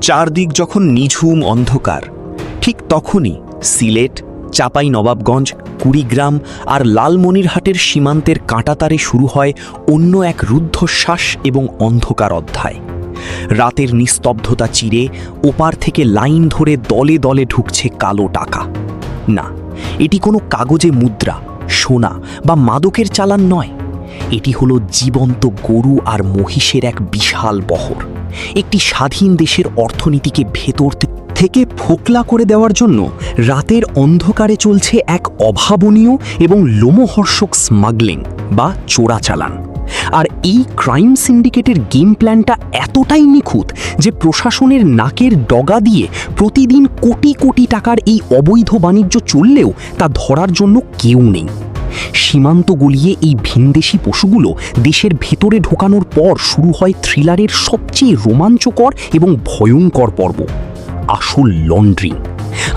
চারদিক যখন নিঝুম অন্ধকার, ঠিক তখনই সিলেট, চাঁপাইনবাবগঞ্জ, কুড়িগ্রাম আর লালমনিরহাটের সীমান্তের কাঁটাতারে শুরু হয় অন্য এক রুদ্ধশ্বাস এবং অন্ধকার অধ্যায়। রাতের নিস্তব্ধতা চিরে ওপার থেকে লাইন ধরে দলে দলে ঢুকছে কালো টাকা। না, এটি কোনো কাগজে মুদ্রা, সোনা বা মাদকের চালান নয়। এটি হলো জীবন্ত গরু আর মহিষের এক বিশাল বহর। একটি স্বাধীন দেশের অর্থনীতিকে ভেতর থেকে ফোকলা করে দেওয়ার জন্য রাতের অন্ধকারে চলছে এক অভাবনীয় এবং লোমহর্ষক স্মাগলিং বা চোরাচালান। আর এই ক্রাইম সিন্ডিকেটের গেম প্ল্যানটা এতটাই নিখুঁত যে প্রশাসনের নাকের ডগা দিয়ে প্রতিদিন কোটি কোটি টাকার এই অবৈধ বাণিজ্য চললেও তা ধরার জন্য কেউ নেই। সীমান্ত গলিয়ে এই ভিনদেশি পশুগুলো দেশের ভেতরে ঢোকানোর পর শুরু হয় থ্রিলারের সবচেয়ে রোমাঞ্চকর এবং ভয়ঙ্কর পর্ব, আসল লন্ড্রিং।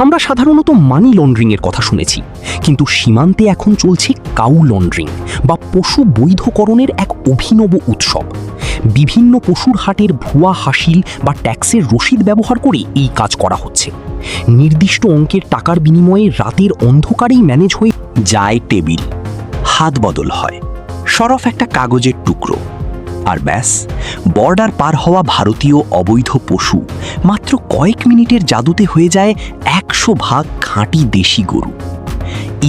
আমরা সাধারণত মানি লন্ড্রিংয়ের কথা শুনেছি, কিন্তু সীমান্তে এখন চলছে কাউ লন্ড্রিং বা পশু বৈধকরণের এক অভিনব উৎসব। বিভিন্ন পশুর হাটের ভুয়া হাসিল বা ট্যাক্সের রসিদ ব্যবহার করে এই কাজ করা হচ্ছে। নির্দিষ্ট অঙ্কের টাকার বিনিময়ে রাতের অন্ধকারেই ম্যানেজ হয়ে যায় টেবিল, হাত বদল হয়, সরফ একটা কাগজের টুকরো, আর ব্যাস, বর্ডার পার হওয়া ভারতীয় অবৈধ পশু মাত্র কয়েক মিনিটের জাদুতে হয়ে যায় 100 ভাগ খাঁটি দেশি গরু।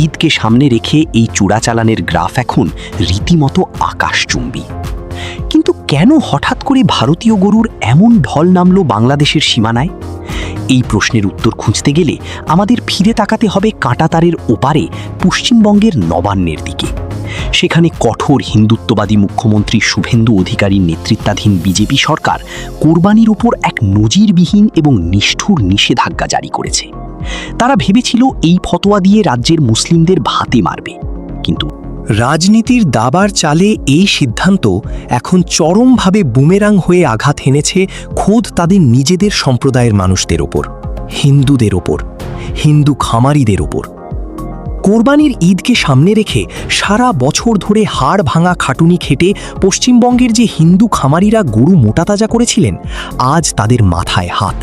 ঈদকে সামনে রেখে এই চোরাচালানের গ্রাফ এখন রীতিমতো আকাশচুম্বী। কিন্তু কেন হঠাৎ করে ভারতীয় গরুর এমন ঢল নামল বাংলাদেশের সীমানায়? এই প্রশ্নের উত্তর খুঁজতে গেলে আমাদের ফিরে তাকাতে হবে কাঁটাতারের ওপারে পশ্চিমবঙ্গের নবান্নের দিকে। সেখানে কঠোর হিন্দুত্ববাদী মুখ্যমন্ত্রী শুভেন্দু অধিকারীর নেতৃত্বাধীন বিজেপি সরকার কোরবানির উপর এক নজিরবিহীন এবং নিষ্ঠুর নিষেধাজ্ঞা জারি করেছে। তারা ভেবেছিল এই ফতোয়া দিয়ে রাজ্যের মুসলিমদের ভাতে মারবে, কিন্তু রাজনীতির দাবার চালে এই সিদ্ধান্ত এখন চরমভাবে বুমেরাং হয়ে আঘাত হেনেছে খোদ তাদের নিজেদের সম্প্রদায়ের মানুষদের ওপর, হিন্দুদের ওপর, হিন্দু খামারিদের ওপর। কোরবানির ঈদকে সামনে রেখে সারা বছর ধরে হাড় ভাঙা খাটুনি খেটে পশ্চিমবঙ্গের যে হিন্দু খামারিরা গরু মোটাতাজা করেছিলেন, আজ তাদের মাথায় হাত।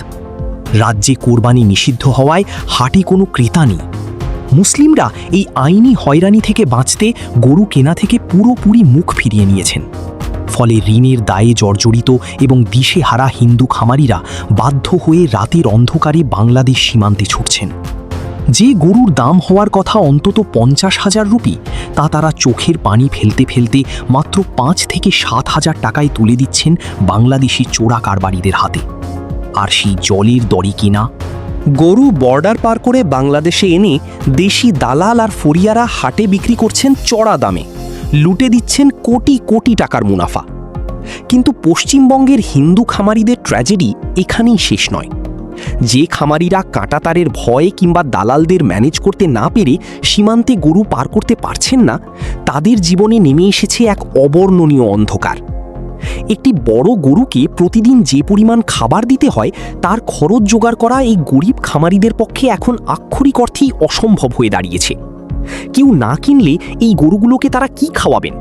রাজ্যে কোরবানি নিষিদ্ধ হওয়ায় হাটে কোনো ক্রেতা নেই। মুসলিমরা এই আইনি হয়রানি থেকে বাঁচতে গরু কেনা থেকে পুরোপুরি মুখ ফিরিয়ে নিয়েছেন। ফলে ঋণের দায়ে জর্জরিত এবং দিশেহারা হিন্দু খামারিরা বাধ্য হয়ে রাতের অন্ধকারে বাংলাদেশ সীমান্তে ছুটছেন। যে গরুর দাম হওয়ার কথা অন্তত 50,000 রুপি, তা তারা চোখের পানি ফেলতে ফেলতে মাত্র 5 থেকে 7,000 টাকায় তুলে দিচ্ছেন বাংলাদেশি চোরা কারবারিদের হাতে। আর সেই জলের দরে কেনা গরু বর্ডার পার করে বাংলাদেশে এনে দেশি দালাল আর ফরিয়ারা হাটে বিক্রি করছেন চড়া দামে, লুটে দিচ্ছেন কোটি কোটি টাকার মুনাফা। কিন্তু পশ্চিমবঙ্গের হিন্দু খামারিদের ট্র্যাজেডি এখানেই শেষ নয়। যে খামারিরা কাঁটাতারের ভয়ে কিংবা দালালদের ম্যানেজ করতে না পেরে সীমান্তে গরু পার করতে পারছেন না, তাদের জীবনে নেমে এসেছে এক অবর্ণনীয় অন্ধকার। একটি বড় গরুকে প্রতিদিন যে পরিমাণ খাবার দিতে হয় তার খরচ জোগাড় করা এই গরিব খামারিদের পক্ষে এখন আক্ষরিক অর্থেই অসম্ভব হয়ে দাঁড়িয়েছে। কেউ না কিনলে এই গরুগুলোকে তারা কি খাওয়াবেন?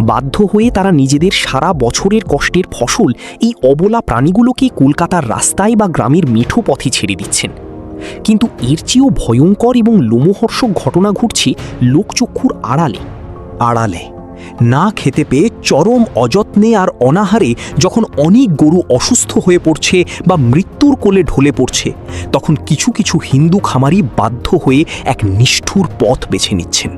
বাধ্য হয়ে তারা নিজেদের সারা বছরের কষ্টের ফসল এই অবলা প্রাণীগুলোকে কলকাতার রাস্তায় বা গ্রামের মেঠো পথে ছেড়ে দিচ্ছেন। কিন্তু এর চেয়েও ভয়ঙ্কর এবং লোমহর্ষক ঘটনা ঘটছে লোকচক্ষুর আড়ালে আড়ালে না খেতে পেয়ে চরম অযত্নে আর অনাহারে যখন অনেক গরু অসুস্থ হয়ে পড়ছে বা মৃত্যুর কোলে ঢলে পড়ছে, তখন কিছু কিছু হিন্দু খামারি বাধ্য হয়ে এক নিষ্ঠুর পথ বেছে নিচ্ছেন।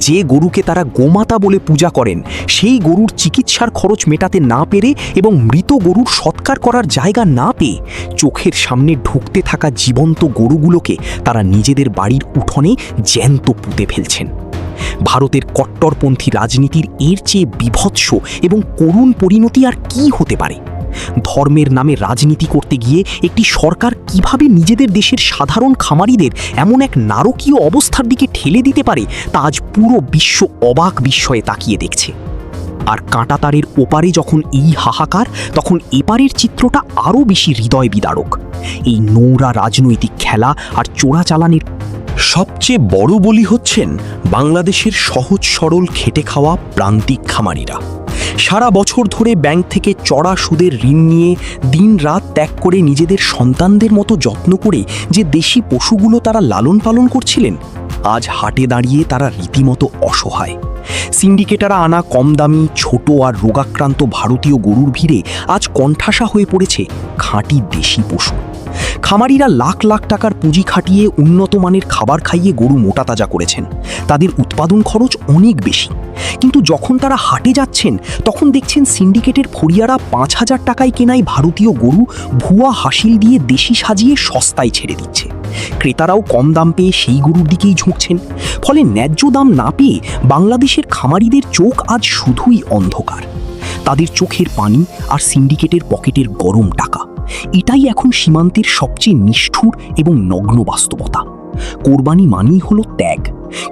যে গরুকে তারা গোমাতা বলে পূজা করেন, সেই গরুর চিকিৎসার খরচ মেটাতে না পেরে এবং মৃত গরুর সৎকার করার জায়গা না পেয়ে চোখের সামনে ঢুকতে থাকা জীবন্ত গরুগুলোকে তারা নিজেদের বাড়ির উঠোনে জ্যান্ত পুঁতে ফেলছেন। ভারতের কট্টরপন্থী রাজনীতির এর চেয়ে বীভৎস এবং করুণ পরিণতি আর কি হতে পারে? ধর্মের নামে রাজনীতি করতে গিয়ে একটি সরকার কিভাবে নিজেদের দেশের সাধারণ খামারিদের এমন এক নারকীয় অবস্থার দিকে ঠেলে দিতে পারে তা আজ পুরো বিশ্ব অবাক বিস্ময়ে তাকিয়ে দেখছে। আর কাঁটাতারের ওপারে যখন এই হাহাকার, তখন এপারের চিত্রটা আরও বেশি হৃদয় বিদারক। এই নোংরা রাজনৈতিক খেলা আর চোরাচালানের সবচেয়ে বড় বলি হচ্ছেন বাংলাদেশের সহজ সরল খেটে খাওয়া প্রান্তিক খামারিরা। সারা বছর ধরে ব্যাংক থেকে চড়া সুদের ঋণ নিয়ে দিনরাত ত্যাগ করে নিজেদের সন্তানদের মতো যত্ন করে যে দেশি পশুগুলো তারা লালন পালন করছিলেন, আজ হাটে দাঁড়িয়ে তারা রীতিমতো অসহায়। সিন্ডিকেটাররা আনা কম দামি, ছোট আর রোগাক্রান্ত ভারতীয় গরুর ভিড়ে আজ কণ্ঠাসা হয়ে পড়েছে খাঁটি দেশি পশু। খামারিরা লাখ লাখ টাকার পুঁজি খাটিয়ে উন্নত মানের খাবার খাইয়ে গরু মোটাতাজা করেছেন। তাদের উৎপাদন খরচ অনেক বেশি, কিন্তু যখন তারা হাটে যাচ্ছেন তখন দেখছেন সিন্ডিকেটের ফড়িয়ারা 5,000 টাকায় কেনাই ভারতীয় গরু ভুয়া হাসিল দিয়ে দেশি সাজিয়ে সস্তায় ছেড়ে দিচ্ছে। ক্রেতারাও কম দাম পেয়ে সেই গরুর দিকেই ঝুঁকছেন। ফলে ন্যায্য দাম না পেয়ে বাংলাদেশের খামারিদের চোখ আজ শুধুই অন্ধকার। তাদের চোখের পানি আর সিন্ডিকেটের পকেটের গরম টাকা, এটাই এখন সীমান্তের সবচেয়ে নিষ্ঠুর এবং নগ্ন বাস্তবতা। কোরবানি মানেই হলো ত্যাগ,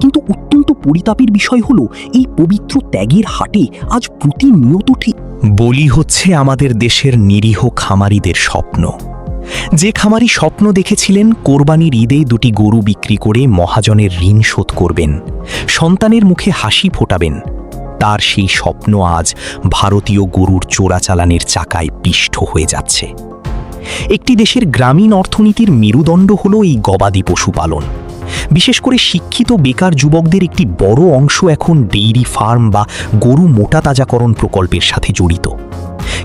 কিন্তু অত্যন্ত পরিতাপের বিষয় হলো এই পবিত্র ত্যাগের হাটে আজ প্রতিনিয়ত বলি হচ্ছে আমাদের দেশের নিরীহ খামারিদের স্বপ্ন। যে খামারি স্বপ্ন দেখেছিলেন কোরবানির ঈদে 2টি গরু বিক্রি করে মহাজনের ঋণ শোধ করবেন, সন্তানের মুখে হাসি ফোটাবেন, তার সেই স্বপ্ন আজ ভারতীয় গরুর চোরাচালানের চাকায় পিষ্ট হয়ে যাচ্ছে। একটি দেশের গ্রামীণ অর্থনীতির মেরুদণ্ড হলো এই গবাদি পশুপালন। বিশেষ করে শিক্ষিত বেকার যুবকদের একটি বড় অংশ এখন ডেইরি ফার্ম বা গরু মোটাতাজাকরণ প্রকল্পের সাথে জড়িত।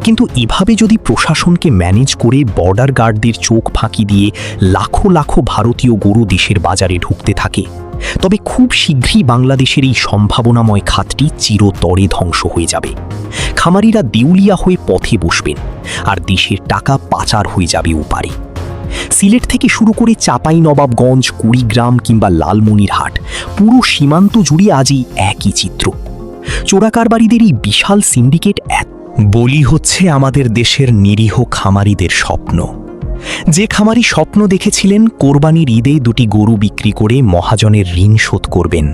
কিন্তু এভাবে যদি প্রশাসনকে ম্যানেজ করে বর্ডার গার্ডদের চোখ ফাঁকি দিয়ে লাখো লাখো ভারতীয় গরু দেশের বাজারে ঢুকতে থাকে, তবে খুব শীঘ্রই বাংলাদেশের এই সম্ভাবনাময় খাতটি চিরতরে ধ্বংস হয়ে যাবে। খামারিরা দেউলিয়া হয়ে পথে বসবেন আর দেশের টাকা পাচার হয়ে যাবে ওপারে। সিলেট থেকে শুরু করে চাঁপাইনবাবগঞ্জ, কুড়িগ্রাম কিংবা লালমনিরহাট, পুরো সীমান্ত জুড়ে আজই একই চিত্র। চোরাকারবারিদের এই বিশাল সিন্ডিকেট বলি হচ্ছে আমাদের দেশের নিরীহ খামারিদের স্বপ্ন। যে খামারি স্বপ্ন দেখেছিলেন কোরবানির ঈদে 2টি গরু বিক্রি করে মহাজনের ঋণ শোধ করবেন,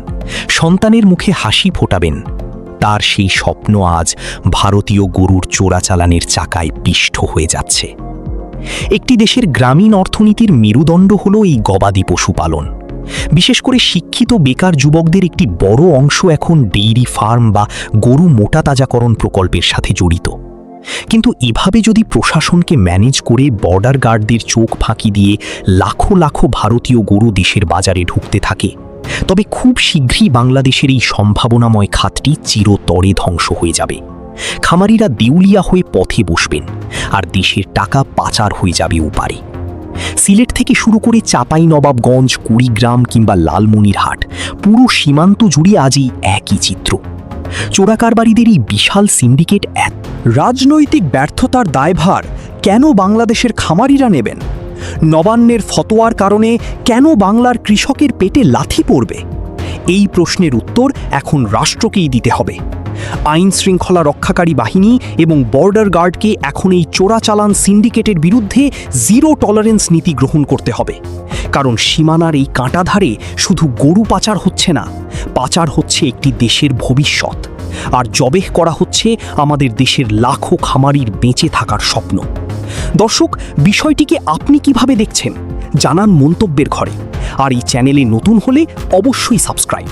সন্তানের মুখে হাসি ফোটাবেন, তার সেই স্বপ্ন আজ ভারতীয় গরুর চোরাচালানের চাকায় পিষ্ট হয়ে যাচ্ছে। একটি দেশের গ্রামীণ অর্থনীতির মেরুদণ্ড হলো এই গবাদি পশুপালন। বিশেষ করে শিক্ষিত বেকার যুবকদের একটি বড় অংশ এখন ডেইরি ফার্ম বা গরু মোটাতাজাকরণ প্রকল্পের সাথে জড়িত। কিন্তু এভাবে যদি প্রশাসনকে ম্যানেজ করে বর্ডার গার্ডদের চোখ ফাঁকি দিয়ে লাখো লাখো ভারতীয় গরু দেশের বাজারে ঢুকতে থাকে, তবে খুব শীঘ্রই বাংলাদেশের এই সম্ভাবনাময় খাতটি চিরতরে ধ্বংস হয়ে যাবে। খামারিরা দেউলিয়া হয়ে পথে বসবেন আর দেশের টাকা পাচার হয়ে যাবে ওপারে। সিলেট থেকে শুরু করে চাঁপাইনবাবগঞ্জ, কুড়িগ্রাম কিংবা লালমনিরহাট, পুরো সীমান্ত জুড়ে আজই একই চিত্র। চোরাকারবারিদের এই বিশাল সিন্ডিকেট রাজনৈতিক ব্যর্থতার দায়ভার কেন বাংলাদেশের খামারিরা নেবেন? নবান্নের ফতোয়ার কারণে কেন বাংলার কৃষকের পেটে লাথি পড়বে? এই প্রশ্নের উত্তর এখন রাষ্ট্রকেই দিতে হবে। আইন শৃঙ্খলা রক্ষাকারী বাহিনী এবং বর্ডার গার্ডকে এখন এই চোরাচালান সিন্ডিকেটের বিরুদ্ধে জিরো টলারেন্স নীতি গ্রহণ করতে হবে। কারণ সীমানার এই কাঁটাধারে শুধু গরু পাচার হচ্ছে না, পাচার হচ্ছে একটি দেশের ভবিষ্যৎ, আর জবেহ করা হচ্ছে আমাদের দেশের লাখো খামারির বেঁচে থাকার স্বপ্ন। দর্শক, বিষয়টিকে আপনি কিভাবে দেখছেন জানান মন্তব্যের ঘরে। আর এই চ্যানেলে নতুন হলে অবশ্যই সাবস্ক্রাইব।